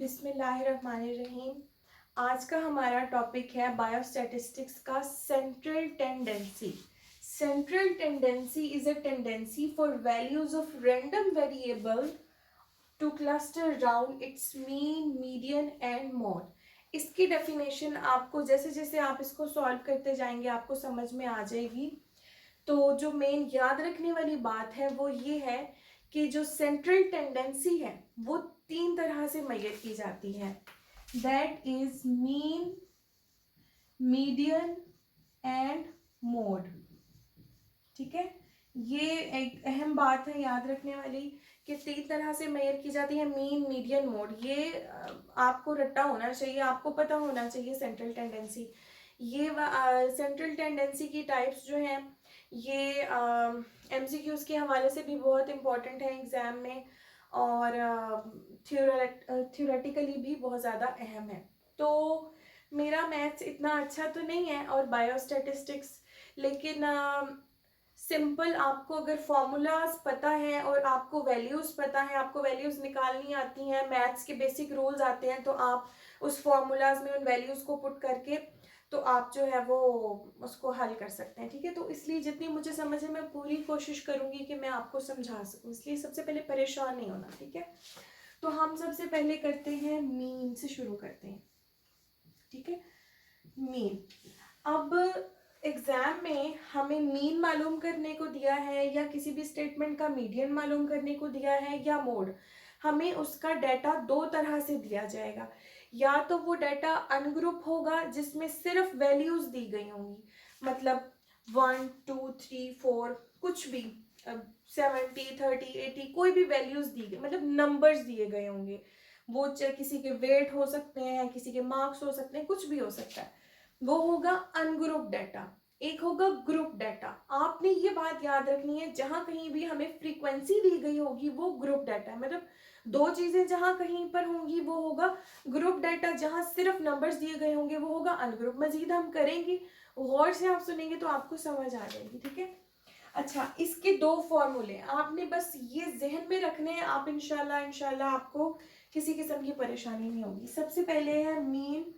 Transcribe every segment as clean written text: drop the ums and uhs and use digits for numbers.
बिस्मिल्लाहिर्रहमानिर्रहीम। आज का हमारा टॉपिक है बायोस्टैटिस्टिक्स का central tendency. Central tendency is a tendency for values of random variable two cluster around its mean, median and mode. इसकी definition आपको जैसे जैसे आप इसको सॉल्व करते जाएंगे आपको समझ में आ जाएगी। तो जो मेन याद रखने वाली बात है वो ये है कि जो सेंट्रल टेंडेंसी है वो तीन तरह से मेजर की जाती है। That is mean, median and mode. ठीक है, ये एक अहम बात है याद रखने वाली कि तीन तरह से मेजर की जाती है, मीन, मीडियन, मोड। ये आपको रट्टा होना चाहिए, आपको पता होना चाहिए सेंट्रल टेंडेंसी। ये सेंट्रल टेंडेंसी की टाइप्स जो हैं ये एमसीक्यूज के हवाले से भी बहुत इंपॉर्टेंट है एग्जाम में, और थ्योरेटिकली भी बहुत ज़्यादा अहम है। तो मेरा मैथ्स इतना अच्छा तो नहीं है और बायोस्टैटिस्टिक्स, लेकिन सिंपल आपको अगर फॉर्मूलाज पता है और आपको वैल्यूज़ पता है, आपको वैल्यूज़ निकालनी आती हैं, मैथ्स के बेसिक रूल्स आते हैं, तो आप उस फॉर्मूलाज में उन वैल्यूज़ को पुट करके तो आप जो है वो उसको हल कर सकते हैं। ठीक है, तो इसलिए जितनी मुझे समझ है मैं पूरी कोशिश करूंगी कि मैं आपको समझा सकूं, इसलिए सबसे पहले परेशान नहीं होना। ठीक है, तो हम सबसे पहले करते हैं मीन से शुरू करते हैं। ठीक है, मीन। अब एग्जाम में हमें मीन मालूम करने को दिया है या किसी भी स्टेटमेंट का मीडियन मालूम करने को दिया है या मोड, हमें उसका डाटा दो तरह से दिया जाएगा। या तो वो डाटा अनग्रुप होगा जिसमें सिर्फ वैल्यूज दी गई होंगी, मतलब 1 2 3 4 कुछ भी, 70 30 80 कोई भी वैल्यूज दी गई, मतलब नंबर्स दिए गए होंगे। वो चाहे किसी के वेट हो सकते हैं, किसी के मार्क्स हो सकते हैं, कुछ भी हो सकता है, वो होगा अनग्रुप डाटा। एक होगा ग्रुप डाटा। आपने ये बात याद रखनी है, जहां कहीं भी हमें फ्रीक्वेंसी दी गई होगी वो ग्रुप डाटा, मतलब दो चीजें जहां कहीं पर होंगी वो होगा ग्रुप डाटा, जहां सिर्फ नंबर्स दिए गए होंगे वो होगा अनग्रुप। मजीद हम करेंगे, गौर से आप सुनेंगे तो आपको समझ आ जाएगी। ठीक है, अच्छा, इसके दो फॉर्मूले आपने बस ये जहन में रखने हैं, आप इंशाल्लाह आपको किसी किस्म की परेशानी नहीं होगी। सबसे पहले है मीन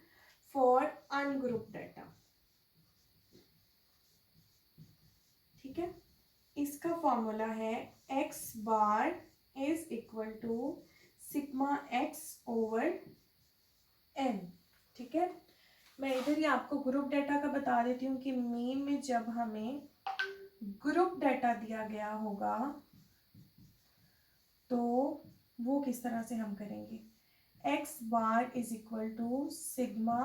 फॉर अनग्रुप डाटा। ठीक है, इसका फॉर्मूला है x bar is equal to sigma x over n। ठीक है, मैं इधर ही आपको ग्रुप डाटा का बता देती हूँ कि मीन में जब हमें ग्रुप डाटा दिया गया होगा तो वो किस तरह से हम करेंगे। x bar is equal to sigma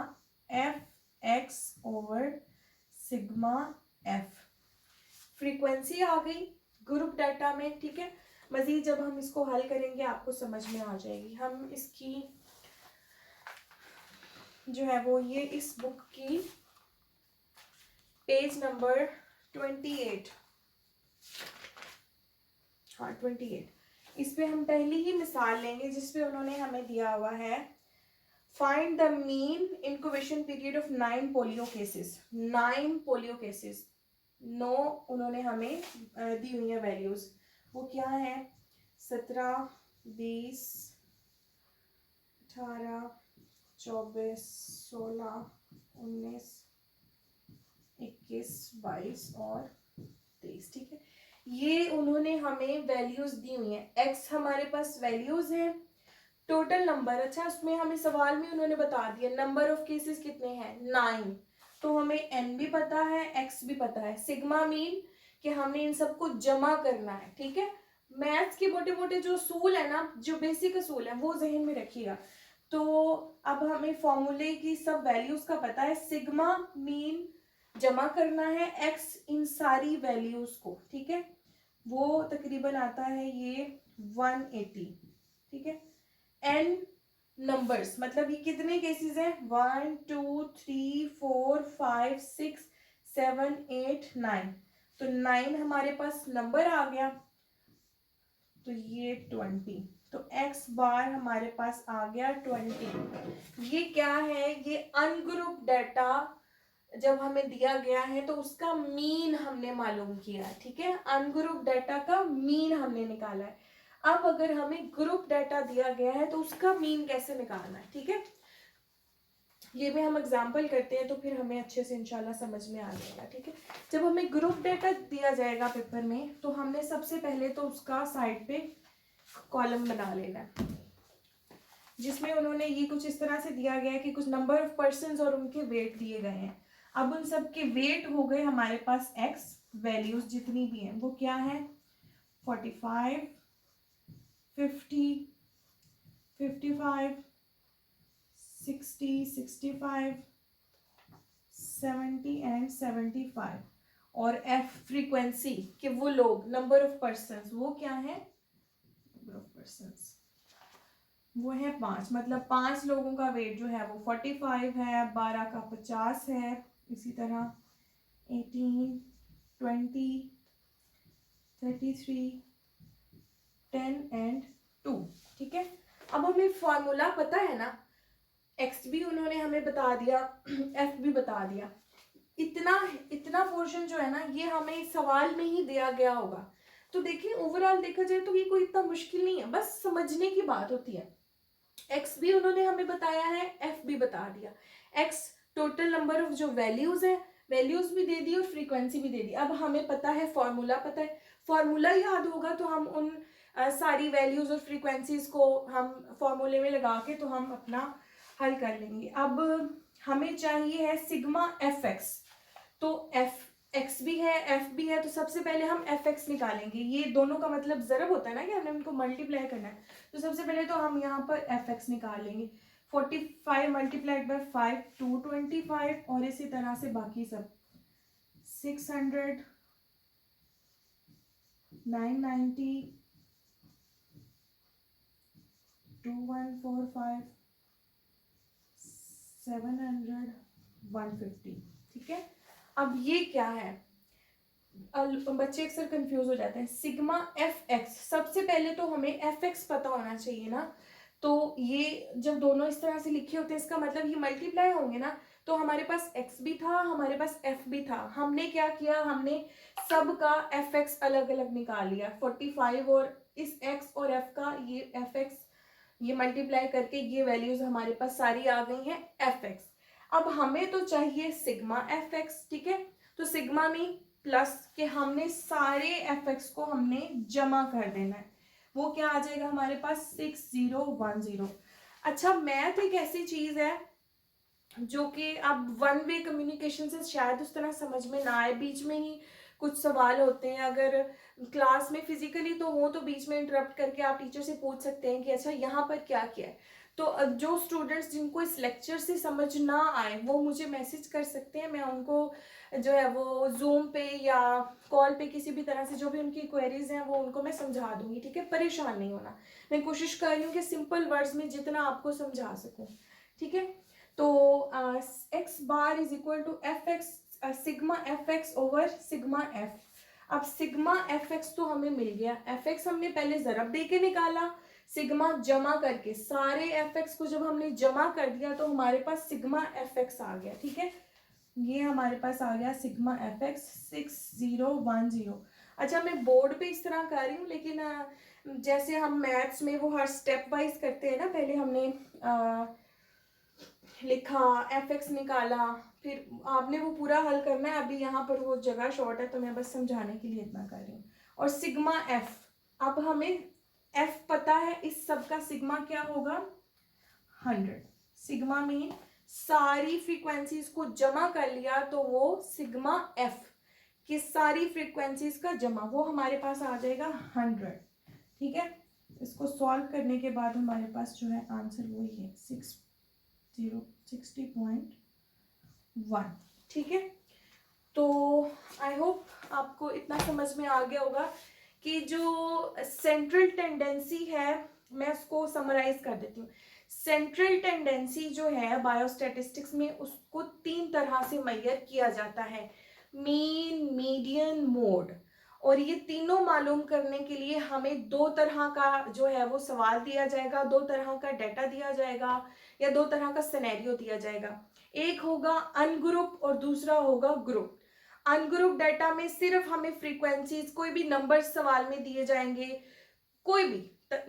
f x over sigma f। Frequency आ गई ग्रुप डाटा में। ठीक है, मजीद जब हम इसको हल करेंगे आपको समझ में आ जाएगी। हम इसकी जो है वो ये इस बुक की पेज नंबर 28, हाँ 28, इस पे हम पहली ही मिसाल लेंगे जिसपे उन्होंने हमें दिया हुआ है find the mean incubation period of 9 polio cases. 9 polio cases, 9 उन्होंने हमें दी हुई है वैल्यूज। वो क्या है, 17 20 18 24 16 19 21 22 और 23। ठीक है, ये उन्होंने हमें वैल्यूज दी हुई हैं। एक्स हमारे पास वैल्यूज हैं, टोटल नंबर, अच्छा उसमें हमें सवाल में उन्होंने बता दिया नंबर ऑफ केसेस कितने हैं 9, तो हमें एन भी पता है एक्स भी पता है। सिग्मा मीन कि हमने इन सबको जमा करना है। ठीक है, मैथ्स के मोटे मोटे जो असूल है ना, जो बेसिक असूल है वो जहन में रखिएगा। तो अब हमें फॉर्मूले की सब वैल्यूज का पता है। सिग्मा मीन जमा करना है एक्स इन सारी वैल्यूज को। ठीक है, वो तकरीबन आता है ये 180। ठीक है, एन नंबर्स मतलब ये कितने केसेस हैं, 1 2 3 4 5 6 7 8 9, तो 9 हमारे पास नंबर आ गया, तो ये 20, तो x बार हमारे पास आ गया 20। ये क्या है, ये अनग्रुप डाटा जब हमें दिया गया है तो उसका मीन हमने मालूम किया है। ठीक है, अनग्रुप डाटा का मीन हमने निकाला है। अब अगर हमें ग्रुप डाटा दिया गया है तो उसका मीन कैसे निकालना है, ठीक है, ये भी हम एग्जाम्पल करते हैं तो फिर हमें अच्छे से इंशाल्लाह समझ में आ जाएगा, ठीक है। जब हमें ग्रुप डाटा दिया जाएगा पेपर में तो हमने सबसे पहले तो उसका साइड पे कॉलम बना लेना है, जिसमें उन्होंने ये कुछ इस तरह से दिया गया है कि कुछ नंबर ऑफ पर्सन्स और उनके वेट दिए गए हैं। अब उन सब के वेट हो गए हमारे पास एक्स, वैल्यूज जितनी भी हैं वो क्या है, 45, 50, 55, 60, 65, 70 एंड 75। और एफ फ्रीक्वेंसी कि वो लोग, नंबर ऑफ पर्सन्स वो क्या है, नंबर ऑफ पर्सन्स वो है 5, मतलब 5 लोगों का वेट जो है वो 45 है, 12 का 50 है, इसी तरह 18, 20, 33, 10 एंड 2, ठीक है। अब हमें फॉर्मूला पता है ना, एक्स भी उन्होंने हमें बता दिया, एफ भी बता दिया। इतना इतना पोर्शन जो है ना ये हमें सवाल में ही दिया गया होगा। तो देखिए ओवरऑल देखा जाए तो ये कोई इतना मुश्किल नहीं है, बस समझने की बात होती है। एक्स भी उन्होंने हमें बताया है, एफ भी बता दिया। एक्स टोटल नंबर ऑफ जो वैल्यूज है, वैल्यूज भी दे दी और फ्रीक्वेंसी भी दे दी। अब हमें पता है फॉर्मूला, पता है फॉर्मूला याद होगा तो हम उन सारी वैल्यूज और फ्रीक्वेंसीज को हम फॉर्मूले में लगा के तो हम अपना हल कर लेंगे। अब हमें चाहिए है सिग्मा एफ एक्स, तो एफ एक्स भी है एफ भी है, तो सबसे पहले हम एफ एक्स निकालेंगे। ये दोनों का मतलब ज़रब होता है ना कि हमने उनको मल्टीप्लाई करना है, तो सबसे पहले तो हम यहाँ पर एफ एक्स निकाल लेंगे। 45 मल्टीप्लाइड बाई 5 225, और इसी तरह से बाकी सब 600, 990, 2145, 700, 150, ठीक है। अब ये क्या है, बच्चे अक्सर कंफ्यूज हो जाते हैं। सिग्मा एफ एक्स, सबसे पहले तो हमें एफ एक्स पता होना चाहिए ना, तो ये जब दोनों इस तरह से लिखे होते हैं इसका मतलब ये मल्टीप्लाई होंगे ना, तो हमारे पास x भी था, हमारे पास f भी था। हमने क्या किया, हमने सब का एफ एक्स अलग अलग निकाल लिया। 45 और इस x और f का ये एफ एक्स, ये मल्टीप्लाई करके ये वैल्यूज हमारे पास सारी आ गई हैं एफ एक्स। अब हमें तो चाहिए सिग्मा एफ एक्स, ठीक है। तो सिग्मा में प्लस के हमने सारे एफ एक्स को हमने जमा कर देना है, वो क्या आ जाएगा हमारे पास 6010। अच्छा मैथ एक ऐसी चीज है जो कि अब वन वे कम्युनिकेशन से शायद उस तरह समझ में ना आए, बीच में ही कुछ सवाल होते हैं। अगर क्लास में फिजिकली तो हो तो बीच में इंटरप्ट करके आप टीचर से पूछ सकते हैं कि अच्छा यहाँ पर क्या किया है। तो जो स्टूडेंट्स जिनको इस लेक्चर से समझ ना आए वो मुझे मैसेज कर सकते हैं, मैं उनको जो है वो जूम पे या कॉल पे किसी भी तरह से जो भी उनकी क्वेरीज हैं वो उनको मैं समझा दूंगी, ठीक है। परेशान नहीं होना, मैं कोशिश कर रही हूँ कि सिंपल वर्ड्स में जितना आपको समझा सकूँ, ठीक है। तो x bar is equal to f x, sigma f x over sigma f. अब सिग्मा एफ एक्स तो हमें मिल गया, एफ एक्स हमने पहले ज़रब दे के निकाला, सिग्मा जमा करके सारे एफ एक्स को जब हमने जमा कर दिया तो हमारे पास सिग्मा एफ एक्स आ गया, ठीक है। ये हमारे पास आ गया सिग्मा एफ एक्स 6010। अच्छा मैं बोर्ड पे इस तरह कर रही हूँ, लेकिन जैसे हम मैथ्स में वो हर स्टेप वाइज करते हैं ना, पहले हमने लिखा एफ एक्स निकाला, फिर आपने वो पूरा हल करना है। अभी यहाँ पर वो जगह शॉर्ट है तो मैं बस समझाने के लिए इतना कर रही हूँ। और सिग्मा एफ, अब हमें एफ पता है, इस सब का सिग्मा क्या होगा 100। सिग्मा मीन सारी फ्रीक्वेंसीज को जमा कर लिया तो वो सिग्मा एफ की सारी फ्रीक्वेंसीज का जमा वो हमारे पास आ जाएगा 100, ठीक है। इसको सॉल्व करने के बाद हमारे पास जो है आंसर वही है 60.1, ठीक है। तो आई होप आपको इतना समझ में आ गया होगा कि जो सेंट्रल टेंडेंसी है, मैं उसको समराइज कर देती हूँ। सेंट्रल टेंडेंसी जो है बायोस्टैटिस्टिक्स में उसको 3 तरह से मेजर किया जाता है, मीन, मीडियन, मोड। और ये तीनों मालूम करने के लिए हमें 2 तरह का जो है वो सवाल दिया जाएगा, 2 तरह का डाटा दिया जाएगा या 2 तरह का सिनेरियो दिया जाएगा। एक होगा अनग्रुप और दूसरा होगा ग्रुप। अनग्रुप डाटा में सिर्फ हमें फ्रीक्वेंसीज, कोई भी नंबर सवाल में दिए जाएंगे, कोई भी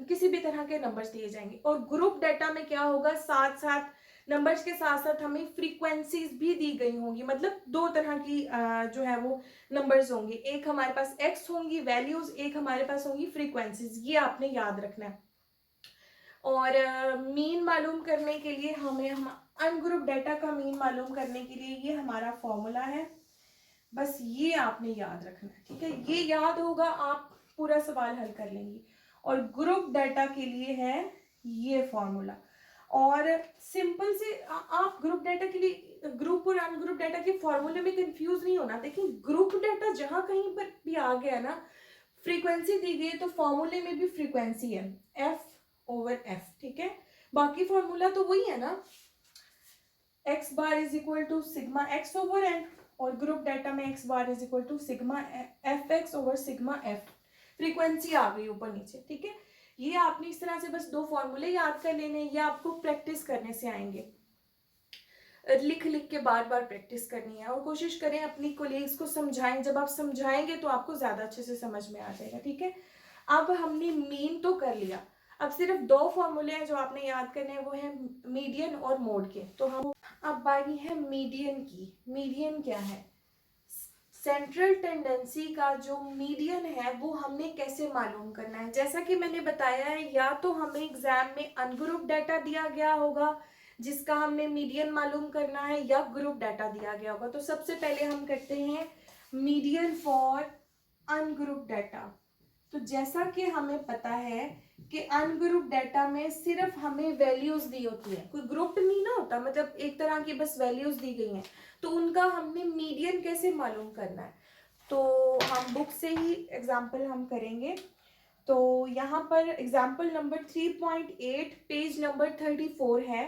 किसी भी तरह के नंबर्स दिए जाएंगे। और ग्रुप डाटा में क्या होगा, साथ साथ नंबर्स के साथ साथ हमें फ्रीक्वेंसीज भी दी गई होंगी, मतलब दो तरह की जो है वो नंबर्स होंगे, एक हमारे पास एक्स होंगी वैल्यूज, एक हमारे पास होंगी फ्रीक्वेंसीज, ये आपने याद रखना है। और मीन मालूम करने के लिए हमें हम अनग्रुप डाटा का मीन मालूम करने के लिए ये हमारा फॉर्मूला है, बस ये आपने याद रखना है, ठीक है। ये याद होगा आप पूरा सवाल हल कर लेंगी। और ग्रुप डाटा के लिए है ये फॉर्मूला। और सिंपल से आप ग्रुप डाटा के लिए ग्रुप और अनग्रुप डाटा के फॉर्मूले में कंफ्यूज नहीं होना। देखिए ग्रुप डाटा जहां कहीं पर भी आ गया ना, फ्रीक्वेंसी दी गई है तो फॉर्मूले में भी फ्रीक्वेंसी है F/F, ठीक है। बाकी फॉर्मूला तो वही है ना, x bar is equal to sigma x over n, और ग्रुप डाटा में x bar is equal to sigma fx over sigma f। Frequency आ गई ऊपर नीचे, ठीक है। ये आपने इस तरह से बस दो फॉर्मूले याद कर लेने, ये आपको प्रैक्टिस करने से आएंगे, लिख लिख के बार बार प्रैक्टिस करनी है। और कोशिश करें अपनी कोलीग्स को समझाएं, जब आप समझाएंगे तो आपको ज़्यादा अच्छे से समझ में आ जाएगा, ठीक है। अब हमने मीन तो कर लिया, अब सिर्फ दो फॉर्मूले हैं जो आपने याद करने हैं, वो है मीडियन और मोड के। तो हम अब बारी है मीडियन की। मीडियन क्या है, सेंट्रल टेंडेंसी का जो मीडियन है वो हमने कैसे मालूम करना है। जैसा कि मैंने बताया है, या तो हमें एग्जाम में अनग्रुप डाटा दिया गया होगा जिसका हमने मीडियन मालूम करना है, या ग्रुप डाटा दिया गया होगा। तो सबसे पहले हम करते हैं मीडियन फॉर अनग्रुप डाटा। तो जैसा कि हमें पता है कि अनग्रुप डाटा में सिर्फ हमें वैल्यूज दी होती है, कोई ग्रुप नहीं ना होता, मतलब एक तरह की बस वैल्यूज दी गई हैं, तो उनका हमने मीडियन कैसे मालूम करना है। तो हम बुक से ही एग्जाम्पल हम करेंगे। तो यहाँ पर एग्जाम्पल नंबर 3.8 पेज नंबर 34 है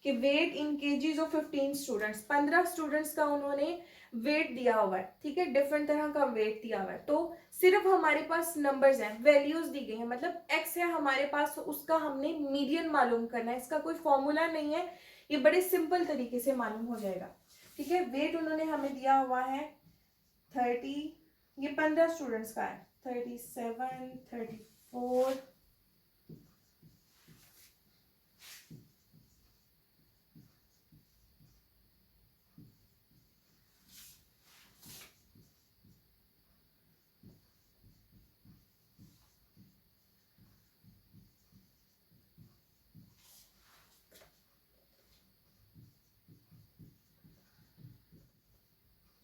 कि weight in KGs of 15 students, 15 students का उन्होंने वेट दिया हुआ है, ठीक है, डिफरेंट तरह का वेट दिया हुआ है। तो सिर्फ हमारे पास नंबर्स हैं, वैल्यूज दी गई हैं, मतलब एक्स है हमारे पास, उसका हमने मीडियन मालूम करना है। इसका कोई फॉर्मूला नहीं है, ये बड़े सिंपल तरीके से मालूम हो जाएगा, ठीक है। वेट उन्होंने हमें दिया हुआ है 30, ये 15 स्टूडेंट्स का है, 37, 34,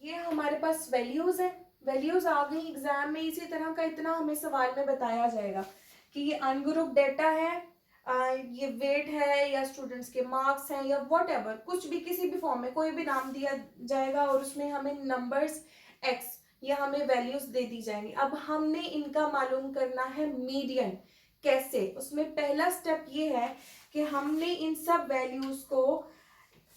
ये हमारे पास वैल्यूज है। वैल्यूज आ गई एग्जाम में, इसी तरह का इतना हमें सवाल में बताया जाएगा कि ये अनग्रुप डेटा है, ये वेट है, या स्टूडेंट्स के मार्क्स हैं, या व्हाटएवर, कुछ भी किसी भी फॉर्म में कोई भी नाम दिया जाएगा और उसमें हमें नंबर्स एक्स या हमें वैल्यूज दे दी जाएंगी। अब हमने इनका मालूम करना है मीडियन। कैसे, उसमें पहला स्टेप ये है कि हमने इन सब वैल्यूज को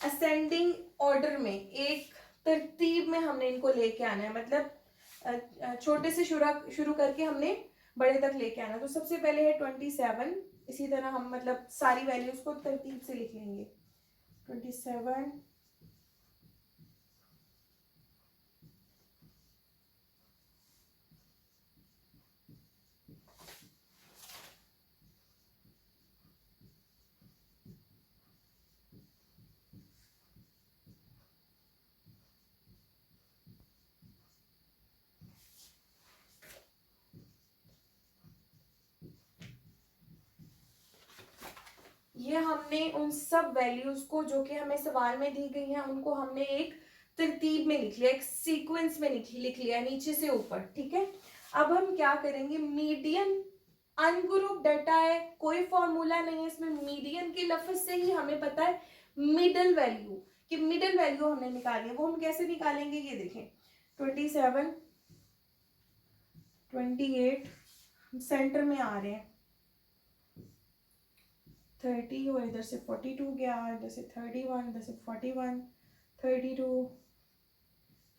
असेंडिंग ऑर्डर में, एक तरतीब में हमने इनको लेके आना है, मतलब छोटे से शुरू करके हमने बड़े तक लेके आना। तो सबसे पहले है 27, इसी तरह हम मतलब सारी वैल्यूज को तरतीब से लिख लेंगे। 27, ये हमने उन सब वैल्यूज को जो कि हमें सवाल में दी गई हैं उनको हमने एक तरतीब में लिख लिया, एक सीक्वेंस में लिख लिया नीचे से ऊपर, ठीक है। अब हम क्या करेंगे, मीडियन अनग्रुप डाटा है, कोई फॉर्मूला नहीं है इसमें, मीडियन के लफ्ज से ही हमें पता है मिडल वैल्यू, कि मिडल वैल्यू हमने निकाली है। वो हम कैसे निकालेंगे, ये देखें, 27, 28 सेंटर में आ रहे हैं, 30 और इधर से 42 गया, इधर से 31, इधर से 41, 32,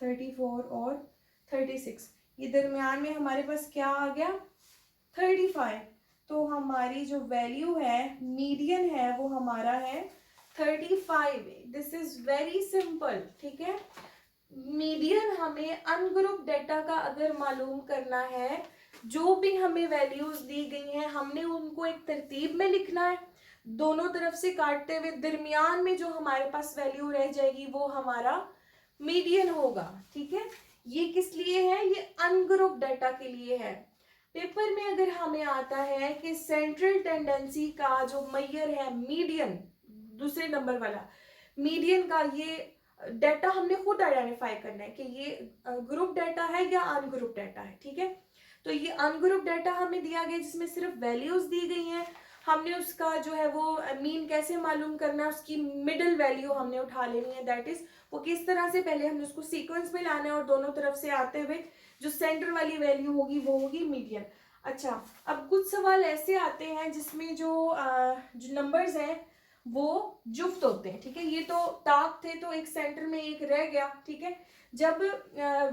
34 और 36, ये दरमियान में हमारे पास क्या आ गया, 35। तो हमारी जो वैल्यू है, मीडियन है, वो हमारा है 35। दिस इज वेरी सिंपल, ठीक है। मीडियन हमें अनग्रुप डाटा का अगर मालूम करना है जो भी हमें वैल्यूज दी गई हैं हमने उनको एक तरतीब में लिखना है, दोनों तरफ से काटते हुए दरमियान में जो हमारे पास वैल्यू रह जाएगी वो हमारा मीडियन होगा। ठीक है, ये किस लिए है? ये अनग्रुप डाटा के लिए है। पेपर में अगर हमें आता है कि सेंट्रल टेंडेंसी का जो मेजर है मीडियन, दूसरे नंबर वाला मीडियन का, ये डाटा हमने खुद आइडेंटिफाई करना है कि ये ग्रुप डाटा है या अनग्रुप डाटा है। ठीक है, तो ये अनग्रुप डाटा हमें दिया गया जिसमें सिर्फ वैल्यूज दी गई हैं, हमने उसका जो है वो मीन कैसे मालूम करना है, उसकी मिडिल वैल्यू हमने उठा लेनी है। दैट इज वो किस तरह से, पहले हमने उसको सीक्वेंस में लाना है और दोनों तरफ से आते हुए जो सेंटर वाली वैल्यू होगी वो होगी मीडियन। अच्छा, अब कुछ सवाल ऐसे आते हैं जिसमें जो नंबर्स हैं वो जुफ्त होते हैं। ठीक है, ये तो टाक थे तो एक सेंटर में एक रह गया। ठीक है, जब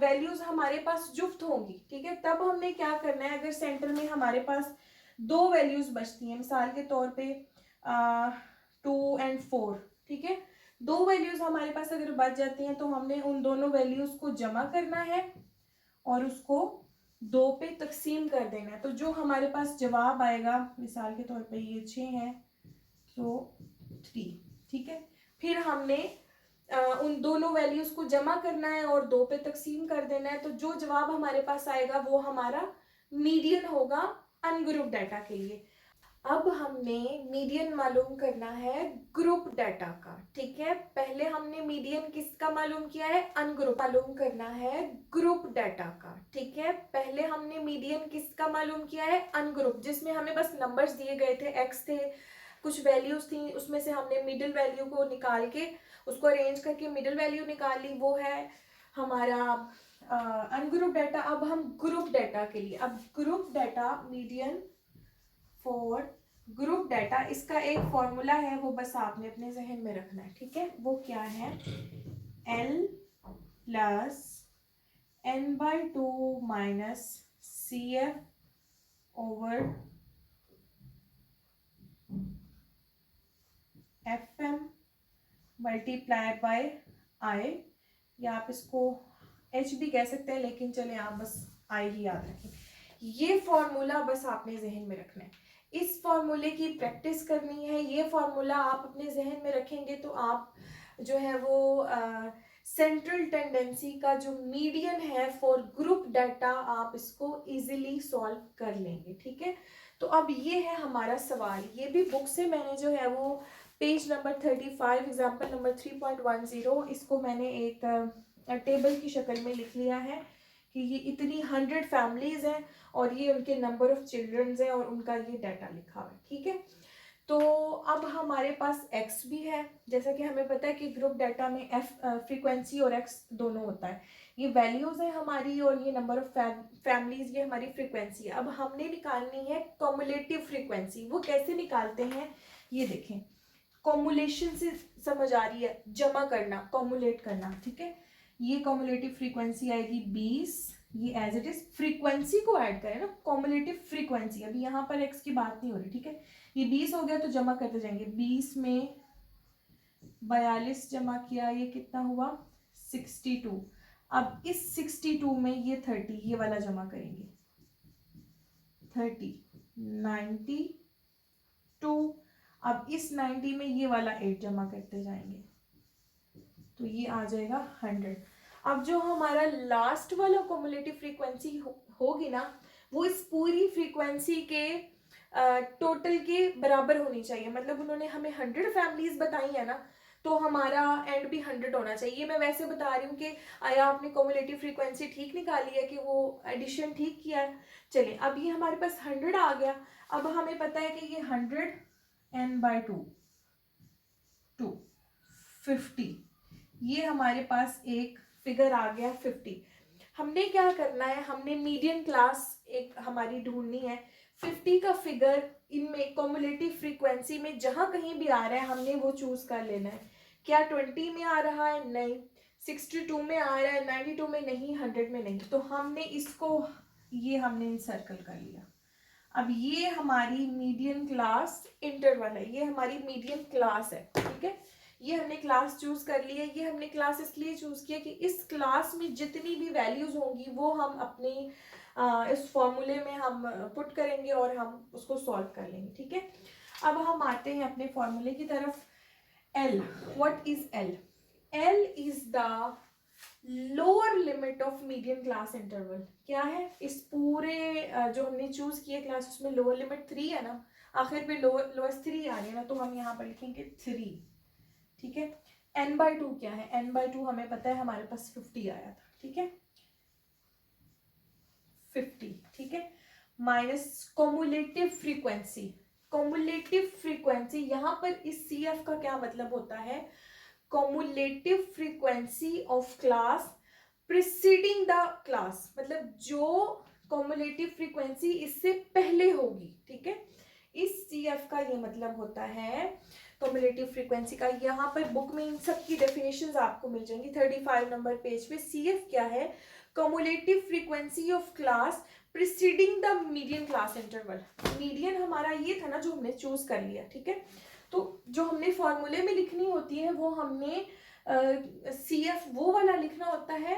वैल्यूज हमारे पास जुफ्त होंगी, ठीक है, तब हमने क्या करना है, अगर सेंटर में हमारे पास दो वैल्यूज बचती हैं, मिसाल के तौर पे 2 और 4, ठीक है, दो वैल्यूज हमारे पास अगर बच जाती हैं तो हमने उन दोनों वैल्यूज को जमा करना है और उसको 2 पे तकसीम कर देना है। तो जो हमारे पास जवाब आएगा, मिसाल के तौर पे ये 6 है तो 3। ठीक है, फिर हमने उन दोनों वैल्यूज को जमा करना है और 2 पे तकसीम कर देना है। तो जो जवाब हमारे पास आएगा वो हमारा मीडियन होगा अनग्रुप डाटा के लिए। अब हमने मीडियन मालूम करना है ग्रुप डाटा का। ठीक है, पहले हमने मीडियन किसका मालूम किया है? अनग्रुप। मालूम करना है ग्रुप डाटा का। ठीक है, पहले हमने मीडियन किसका मालूम किया है? अनग्रुप, जिसमें हमें बस नंबर्स दिए गए थे, एक्स थे, कुछ वैल्यूज थी, उसमें से हमने मिडिल वैल्यू को निकाल के उसको अरेंज करके मिडिल वैल्यू निकाल ली, वो है हमारा अनग्रुप डाटा। अब हम ग्रुप डाटा के लिए, अब group data median for group data, इसका एक फॉर्मूला है वो बस आपने अपने जहन में रखना है। ठीक है, वो क्या है? L plus n/2 minus CF over FM multiply by I, या आप इसको H भी कह सकते हैं, लेकिन चले आप बस I ही याद रखें। ये फॉर्मूला बस आपने जहन में रखना है, इस फॉर्मूले की प्रैक्टिस करनी है। ये फॉर्मूला आप अपने जहन में रखेंगे तो आप जो है वो सेंट्रल टेंडेंसी का जो मीडियन है फॉर ग्रुप डाटा, आप इसको इजीली सॉल्व कर लेंगे। ठीक है, तो अब ये है हमारा सवाल, ये भी बुक से मैंने जो है वो पेज नंबर 35 एग्जाम्पल नंबर 3.10, इसको मैंने एक टेबल की शक्ल में लिख लिया है कि ये इतनी 100 फैमिलीज हैं और ये उनके नंबर ऑफ चिल्ड्रंस हैं और उनका ये डाटा लिखा हुआ है। ठीक है, तो अब हमारे पास x भी है, जैसा कि हमें पता है कि ग्रुप डाटा में फ्रीक्वेंसी और x दोनों होता है। ये वैल्यूज है हमारी और ये नंबर ऑफ फैमिलीज, ये हमारी फ्रीक्वेंसी है। अब हमने निकालनी है कॉमुलेटिव फ्रीक्वेंसी। वो कैसे निकालते हैं ये देखें, कॉमुलेशन से समझ आ रही है, जमा करना, कॉमुलेट करना। ठीक है, ये कॉमुलेटिव फ्रीक्वेंसी आएगी 20, ये एज इट इज फ्रीक्वेंसी को ऐड करें ना, कॉमुलेटिव फ्रीक्वेंसी। अभी यहाँ पर x की बात नहीं हो रही। ठीक है, ये 20 हो गया तो जमा करते जाएंगे, 20 में 42 जमा किया, ये कितना हुआ? 62। अब इस 62 में ये 30, ये वाला जमा करेंगे, 30, 92। अब इस 90 में ये वाला 8 जमा करते जाएंगे तो ये आ जाएगा 100। अब जो हमारा लास्ट वाला कॉमुलेटिव फ्रीक्वेंसी होगी ना, वो इस पूरी फ्रीक्वेंसी के टोटल के बराबर होनी चाहिए। मतलब उन्होंने हमें 100 फैमिलीज बताई है ना, तो हमारा एंड भी 100 होना चाहिए। मैं वैसे बता रही हूँ कि आया आपने कॉमुलेटिव फ्रीक्वेंसी ठीक निकाली है कि वो एडिशन ठीक किया है। चलिए, अब ये हमारे पास 100 आ गया। अब हमें पता है कि ये 100 n/2 50, ये हमारे पास एक फिगर आ गया 50। हमने क्या करना है, हमने मीडियन क्लास एक हमारी ढूंढनी है। 50 का फिगर इनमें कॉमुलेटिव फ्रीक्वेंसी में जहां कहीं भी आ रहा है हमने वो चूज कर लेना है। क्या 20 में आ रहा है? नहीं। 62 में आ रहा है? 92 में नहीं, 100 में नहीं। तो हमने इसको, ये हमने सर्कल कर लिया। अब ये हमारी मीडियन क्लास इंटरवल है, ये हमारी मीडियन क्लास है। ठीक है, ये हमने क्लास चूज कर ली है। ये हमने क्लास इसलिए चूज किया कि इस क्लास में जितनी भी वैल्यूज होंगी वो हम अपनी इस फॉर्मूले में हम पुट करेंगे और हम उसको सॉल्व कर लेंगे, ठीक है। अब हम आते हैं अपने फॉर्मूले की तरफ। L, what is L? L is the lower limit of median class interval. क्या है इस पूरे जो हमने चूज किए क्लास, उसमें लोअर लिमिट 3 है ना, आखिर पे लोएस्ट 3 आ रही है ना, तो हम यहाँ पर लिखेंगे 3, ठीक है। n/2 क्या है, n/2 हमें पता है हमारे पास 50 आया था, ठीक है, 50, ठीक है, minus cumulative frequency. Cumulative frequency यहाँ पर इस CF का क्या मतलब होता है, cumulative frequency of class preceding the class, मतलब जो कॉमुलेटिव फ्रीक्वेंसी इससे पहले होगी, ठीक है। इस CF का ये मतलब होता है कॉमुलेटिव फ्रीक्वेंसी का। यहाँ पर बुक में इन सब की डेफिनेशंस आपको मिल जाएंगी 35 नंबर पेज पे। CF क्या है, cumulative frequency of class preceding the median class interval. Median हमारा ये था ना जो हमने चूज कर लिया, ठीक है। तो जो हमने फॉर्मूले में लिखनी होती है वो हमने CF वो वाला लिखना होता है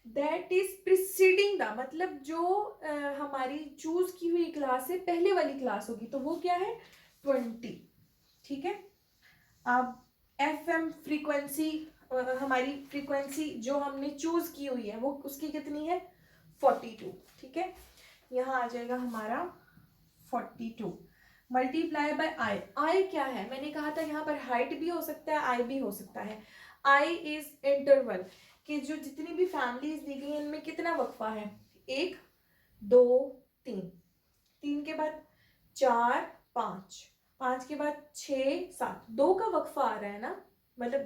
दैट इज प्रिसीडिंग द, मतलब जो हमारी चूज की हुई क्लास से पहले वाली क्लास होगी, तो वो क्या है 20, ठीक है। अब FM फ्रीक्वेंसी, हमारी फ्रीक्वेंसी जो हमने चूज की हुई है वो उसकी कितनी है 42, ठीक है। यहाँ आ जाएगा हमारा 42 मल्टीप्लाई बाय आई। आई क्या है, मैंने कहा था यहाँ पर हाइट भी हो सकता है, आई भी हो सकता है। आई इज इंटरवल कि जो जितनी भी फैमिलीज दी गई हैं इनमें कितना वक्फा है, 1 2 3, 3 के बाद 4 5, 5 के बाद 6 7, 2 का वक्फा आ रहा है ना, मतलब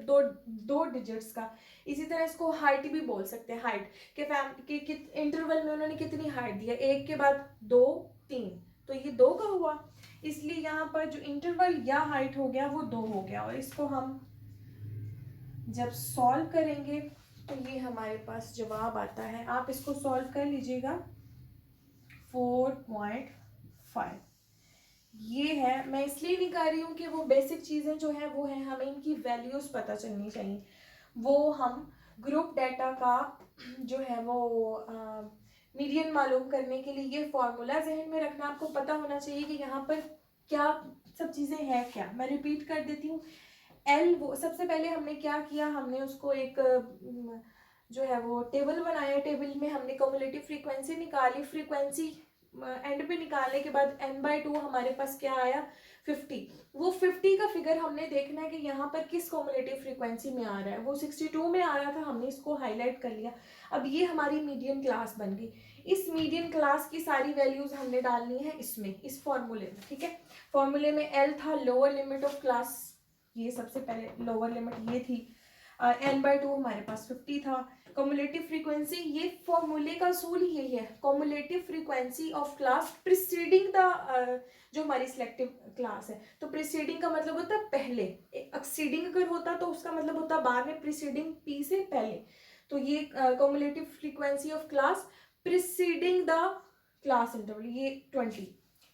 दो डिजिट्स का। इसी तरह इसको हाइट भी बोल सकते हैं, हाइट के इंटरवल में उन्होंने कितनी हाइट दिया, 1 के बाद 2 3, तो ये 2 का हुआ, इसलिए यहाँ पर जो इंटरवल या हाइट हो गया वो 2 हो गया। और इसको हम जब सॉल्व करेंगे तो ये हमारे पास जवाब आता है, आप इसको सॉल्व कर लीजिएगा 4.5। ये है, मैं इसलिए नहीं कर रही हूँ कि वो बेसिक चीज़ें जो हैं वो हैं, हमें इनकी वैल्यूज़ पता चलनी चाहिए। वो हम ग्रुप डाटा का जो है वो मीडियन मालूम करने के लिए ये फॉर्मूला जहन में रखना, आपको पता होना चाहिए कि यहाँ पर क्या सब चीज़ें हैं। क्या मैं रिपीट कर देती हूँ, L वो सबसे पहले हमने क्या किया, हमने उसको एक जो है वो टेबल बनाया, टेबल में हमने कम्युलेटिव फ्रीक्वेंसी निकाली, फ्रीक्वेंसी एंड पे निकालने के बाद n/2 हमारे पास क्या आया 50। वो 50 का फिगर हमने देखना है कि यहाँ पर किस कम्युलेटिव फ्रीक्वेंसी में आ रहा है, वो 62 में आ रहा था, हमने इसको हाईलाइट कर लिया। अब ये हमारी मीडियन क्लास बन गई। इस मीडियन क्लास की सारी वैल्यूज हमने डालनी है इसमें, इस फॉर्मूले में, ठीक है। फॉर्मूले में L था लोअर लिमिट ऑफ क्लास, ये सबसे पहले लोअर लिमिट ये थी, n/2 हमारे पास 50 था। कम्युलेटिव फ्रीक्वेंसी, ये फॉर्मूले का असूल यही है, cumulative frequency of class preceding the जो हमारी सिलेक्टिव क्लास है। तो प्रिसीडिंग का मतलब होता है पहले, एक्सीडिंग अगर होता तो उसका मतलब होता बाद में, प्रिसीडिंग P से पहले। तो ये cumulative frequency of class preceding the class interval, ये 20,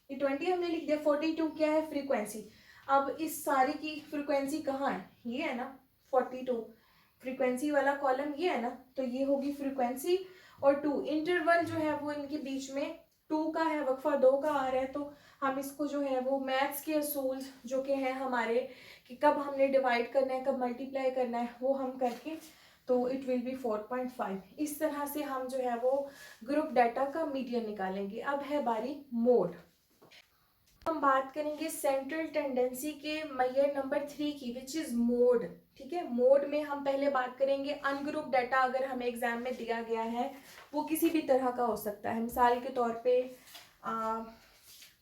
ये 20 हमने लिख दिया। 42 क्या है फ्रीक्वेंसी। अब इस सारी की फ्रीक्वेंसी कहाँ है, ये है ना 42, फ्रीक्वेंसी वाला कॉलम ये है ना, तो ये होगी फ्रीक्वेंसी। और 2 इंटरवल जो है वो इनके बीच में 2 का है, वक्फा 2 का आ रहा है, तो हम इसको जो है वो मैथ्स के असूल जो कि हैं हमारे कि कब हमने डिवाइड करना है कब मल्टीप्लाई करना है वो हम करके, तो इट विल बी 4.5। इस तरह से हम जो है वो ग्रुप डाटा का मीडियन निकालेंगे। अब है बारी मोड। हम बात करेंगे सेंट्रल टेंडेंसी के मेजर नंबर 3 की, विच इज मोड, ठीक है। मोड में हम पहले बात करेंगे अनग्रुप डाटा अगर हमें एग्जाम में दिया गया है, वो किसी भी तरह का हो सकता है। मिसाल के तौर पे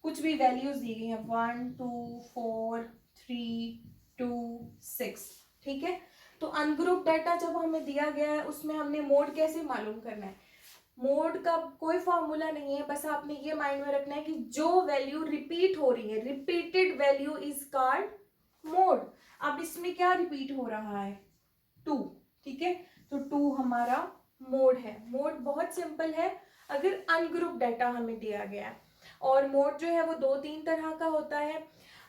कुछ भी वैल्यूज दी गई हैं 1 2 4 3 2 6, ठीक है। तो अनग्रुप डाटा जब हमें दिया गया है उसमें हमने मोड कैसे मालूम करना है, मोड का कोई फॉर्मूला नहीं है, बस आपने ये माइंड में रखना है कि जो वैल्यू रिपीट हो रही है, repeated value is called mode. अब इसमें क्या रिपीट हो रहा है 2, ठीक है, तो 2 हमारा मोड है। मोड बहुत सिंपल है अगर अनग्रुप डाटा हमें दिया गया है। और मोड जो है वो 2-3 तरह का होता है।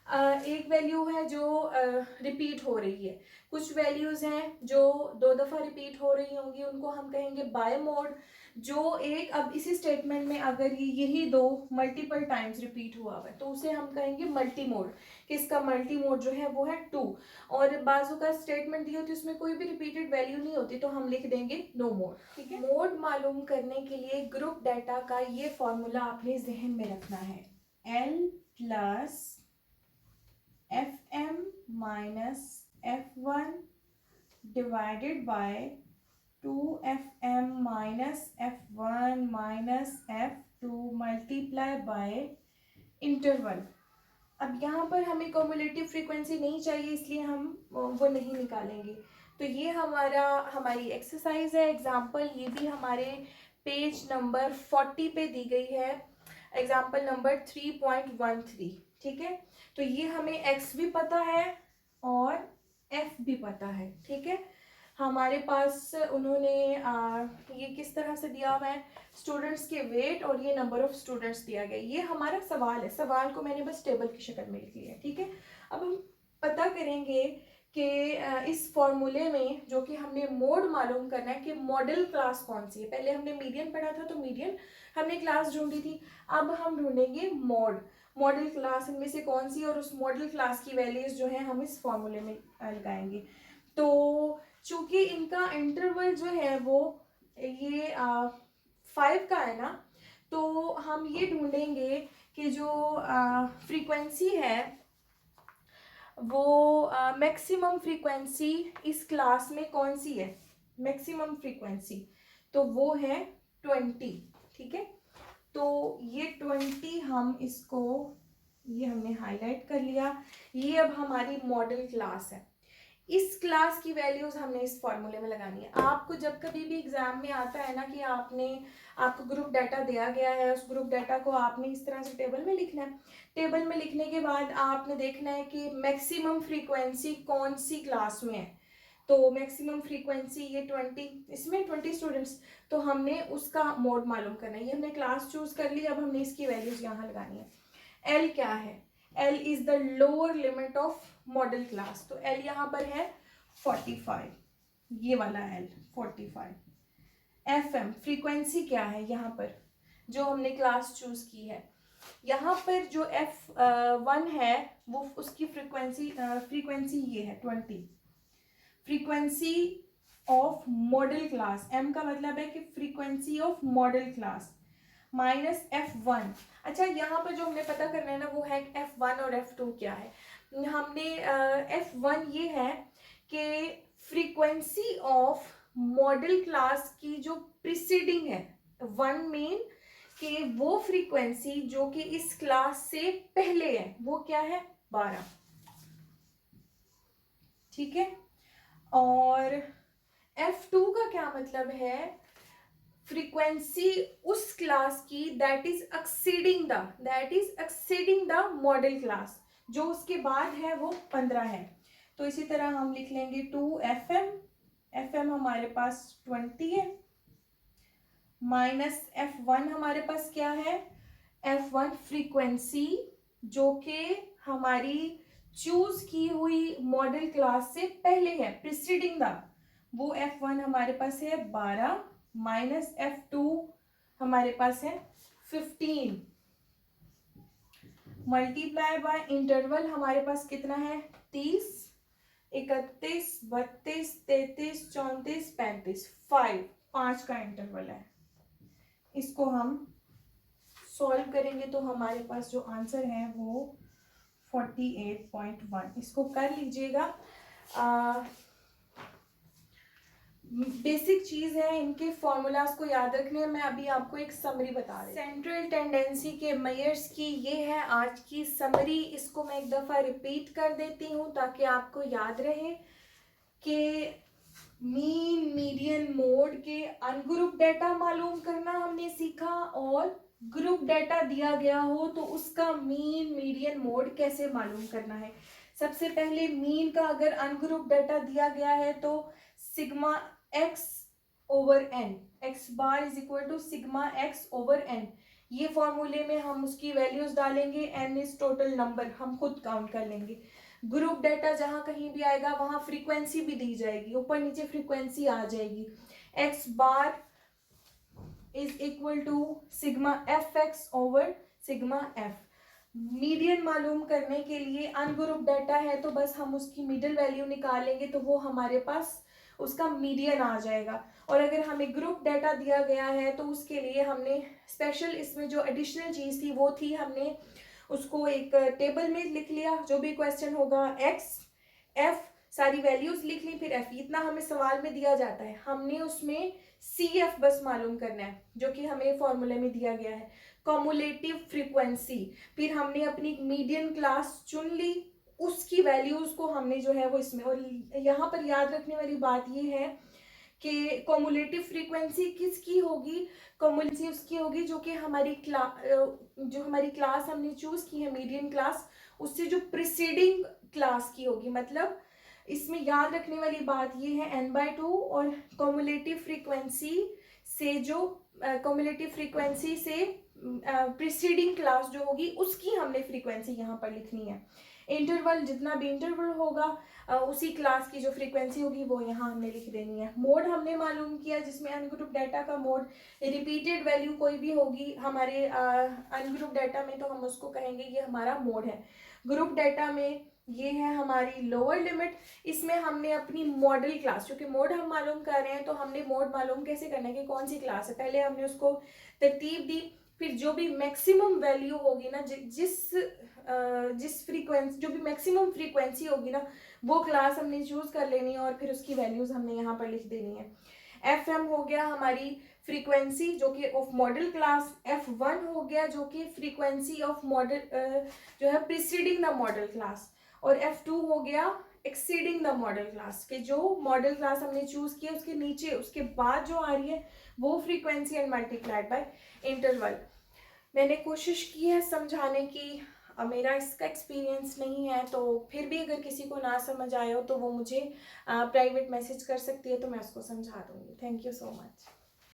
एक वैल्यू है जो रिपीट हो रही है, कुछ वैल्यूज़ हैं जो 2 दफ़ा रिपीट हो रही होंगी, उनको हम कहेंगे बाय मोड। जो एक अब इसी स्टेटमेंट में अगर ये यही 2 मल्टीपल टाइम्स रिपीट हुआ हुआ है तो उसे हम कहेंगे मल्टी मोड, कि इसका मल्टी मोड जो है वो है 2। और बाजू का स्टेटमेंट दी होती है उसमें कोई भी रिपीटेड वैल्यू नहीं होती तो हम लिख देंगे नो मोड, ठीक है। मोड मालूम करने के लिए ग्रुप डाटा का ये फॉर्मूला आपने जहन में रखना है, L plus FM minus F1 divided by 2FM minus F1 minus F2 multiply by interval. अब यहाँ पर हमें कम्युलेटिव फ्रीक्वेंसी नहीं चाहिए इसलिए हम वो नहीं निकालेंगे। तो ये हमारी एक्सरसाइज है, एग्जाम्पल ये भी हमारे पेज नंबर 40 पे दी गई है, एग्जाम्पल नंबर 3.13, ठीक है। तो ये हमें x भी पता है और f भी पता है, ठीक है। हमारे पास उन्होंने ये किस तरह से दिया हुआ है, स्टूडेंट्स के वेट और ये नंबर ऑफ स्टूडेंट्स दिया गया। ये हमारा सवाल है, सवाल को मैंने बस टेबल की शक्ल में लिख लिया है, ठीक है। अब हम पता करेंगे कि इस फॉर्मूले में जो कि हमने मोड मालूम करना है कि मॉडल क्लास कौन सी है। पहले हमने मीडियन पढ़ा था तो मीडियन हमने क्लास ढूंढी थी, अब हम ढूंढेंगे मॉडल क्लास इनमें से कौन सी, और उस मॉडल क्लास की वैल्यूज जो है हम इस फॉर्मूले में लगाएंगे। तो चूंकि इनका इंटरवल जो है वो ये 5 का है ना, तो हम ये ढूंढेंगे कि जो फ्रीक्वेंसी है वो मैक्सिमम फ्रीक्वेंसी इस क्लास में कौन सी है, मैक्सिमम फ्रीक्वेंसी तो वो है 20, ठीक है। तो ये 20 हम इसको, ये हमने हाईलाइट कर लिया, ये अब हमारी मॉडल क्लास है। इस क्लास की वैल्यूज हमने इस फॉर्मूले में लगानी है। आपको जब कभी भी एग्जाम में आता है ना कि आपको ग्रुप डाटा दिया गया है, उस ग्रुप डाटा को आपने इस तरह से टेबल में लिखना है। टेबल में लिखने के बाद आपने देखना है कि मैक्सिमम फ्रीक्वेंसी कौन सी क्लास में है। तो मैक्सिमम फ्रीक्वेंसी ये 20, इसमें 20 स्टूडेंट्स, तो हमने उसका मोड मालूम करना है। ये हमने क्लास चूज कर ली, अब हमने इसकी वैल्यूज यहाँ लगानी है। एल क्या है, L is the lower limit of model class, तो L यहाँ पर है 45, ये वाला L 45। FM फ्रीक्वेंसी क्या है यहाँ पर जो हमने क्लास चूज की है, यहाँ पर जो F1 है वो उसकी फ्रीक्वेंसी ये है 20। Frequency of model class, M का मतलब है कि frequency of model class minus F1। अच्छा, यहाँ पर जो हमने पता करना है ना वो है F1 और F2 क्या है। हमने F1 ये है कि फ्रीक्वेंसी ऑफ मॉडल क्लास की जो प्रीसीडिंग है, 1 मीन कि वो फ्रीक्वेंसी जो कि इस क्लास से पहले है वो क्या है 12, ठीक है। और F2 का क्या मतलब है, फ्रीक्वेंसी उस क्लास की that is exceeding the model class, जो उसके बाद है वो 15 है। तो इसी तरह हम लिख लेंगे 2FM, FM हमारे पास 20 है, माइनस F1 हमारे पास क्या है, F1 फ्रीक्वेंसी जो कि हमारी चूज की हुई मॉडल क्लास से पहले है, प्रीसीडिंग द, वो F1 हमारे पास है 12, माइनस F2 हमारे पास है 15, मल्टीप्लाई बाय इंटरवल हमारे पास कितना है 30, 31, 32, 33, 34, 35, 5 का इंटरवल है। इसको हम सॉल्व करेंगे तो हमारे पास जो आंसर है वो 48.1, इसको कर लीजिएगा। बेसिक चीज़ है, इनके फॉर्मूलाज को याद रखने। मैं अभी आपको एक समरी बता रही हूँ। सेंट्रल टेंडेंसी के मेयर्स की ये है आज की समरी, इसको मैं एक दफ़ा रिपीट कर देती हूँ ताकि आपको याद रहे कि मीन मीडियन मोड के अनग्रुप डाटा मालूम करना हमने सीखा, और ग्रुप डाटा दिया गया हो तो उसका मीन मीडियन मोड कैसे मालूम करना है। सबसे पहले मीन का अगर अनग्रुप डाटा दिया गया है तो sigma x over n, x bar is equal to sigma x over n, ये फॉर्मूले में हम उसकी वैल्यूज डालेंगे, एन इज टोटल नंबर, हम खुद काउंट कर लेंगे। ग्रुप डाटा जहाँ कहीं भी आएगा वहाँ फ्रीक्वेंसी भी दी जाएगी, ऊपर नीचे फ्रीक्वेंसी आ जाएगी। X bar is equal to sigma f x over sigma f. Median मालूम करने के लिए अनग्रुप डाटा है तो बस हम उसकी मिडिल वैल्यू निकालेंगे तो वो हमारे पास उसका मीडियन आ जाएगा। और अगर हमें ग्रुप डाटा दिया गया है तो उसके लिए हमने स्पेशल इसमें जो एडिशनल चीज़ थी वो थी, हमने उसको एक टेबल में लिख लिया, जो भी क्वेश्चन होगा एक्स एफ सारी वैल्यूज लिख ली, फिर एफ इतना हमें सवाल में दिया जाता है, हमने उसमें सी एफ बस मालूम करना है जो कि हमें फॉर्मूले में दिया गया है, कॉमुलेटिव फ्रीक्वेंसी। फिर हमने अपनी मीडियन क्लास चुन ली, उसकी वैल्यूज को हमने जो है वो इसमें, और यहाँ पर याद रखने वाली बात ये है कि कॉमुलेटिव फ्रीक्वेंसी किसकी होगी, कॉमुलेटिव उसकी होगी जो कि हमारी क्लास हमने चूज की है मीडियन क्लास, उससे जो प्रिसीडिंग क्लास की होगी। मतलब इसमें याद रखने वाली बात ये है n/2 और कॉमुलेटिव फ्रीक्वेंसी से जो कॉमुलेटिव फ्रीक्वेंसी से प्रिसीडिंग क्लास जो होगी उसकी हमने फ्रीक्वेंसी यहाँ पर लिखनी है। इंटरवल जितना भी इंटरवल होगा उसी क्लास की जो फ्रीक्वेंसी होगी वो यहाँ हमने लिख देनी है। मोड हमने मालूम किया जिसमें अनग्रुप डाटा का मोड रिपीटेड वैल्यू कोई भी होगी हमारे अनग्रुप डाटा में तो हम उसको कहेंगे ये हमारा मोड है। ग्रुप डाटा में ये है हमारी लोअर लिमिट। इसमें हमने अपनी मॉडल क्लास, क्योंकि मोड हम मालूम कर रहे हैं तो हमने मोड मालूम कैसे करना है कि कौन सी क्लास है, पहले हमने उसको तरतीब दी, फिर जो भी मैक्सिमम वैल्यू होगी ना जिस फ्रीक्वेंसी जो भी मैक्सिमम फ्रीक्वेंसी होगी ना वो क्लास हमने चूज कर लेनी है और फिर उसकी वैल्यूज हमने यहाँ पर लिख देनी है। एफ एम हो गया हमारी फ्रीक्वेंसी जो कि ऑफ मॉडल क्लास, F1 हो गया जो कि फ्रीक्वेंसी ऑफ मॉडल जो है प्रीसीडिंग द मॉडल क्लास, और F2 हो गया एक्सीडिंग द मॉडल क्लास के जो मॉडल क्लास हमने चूज किया उसके नीचे उसके बाद जो आ रही है वो frequency and multiplied by interval. मैंने कोशिश की है समझाने की, मेरा इसका एक्सपीरियंस नहीं है तो फिर भी अगर किसी को ना समझ आए हो तो वो मुझे प्राइवेट मैसेज कर सकती है तो मैं उसको समझा दूंगी। Thank you so much.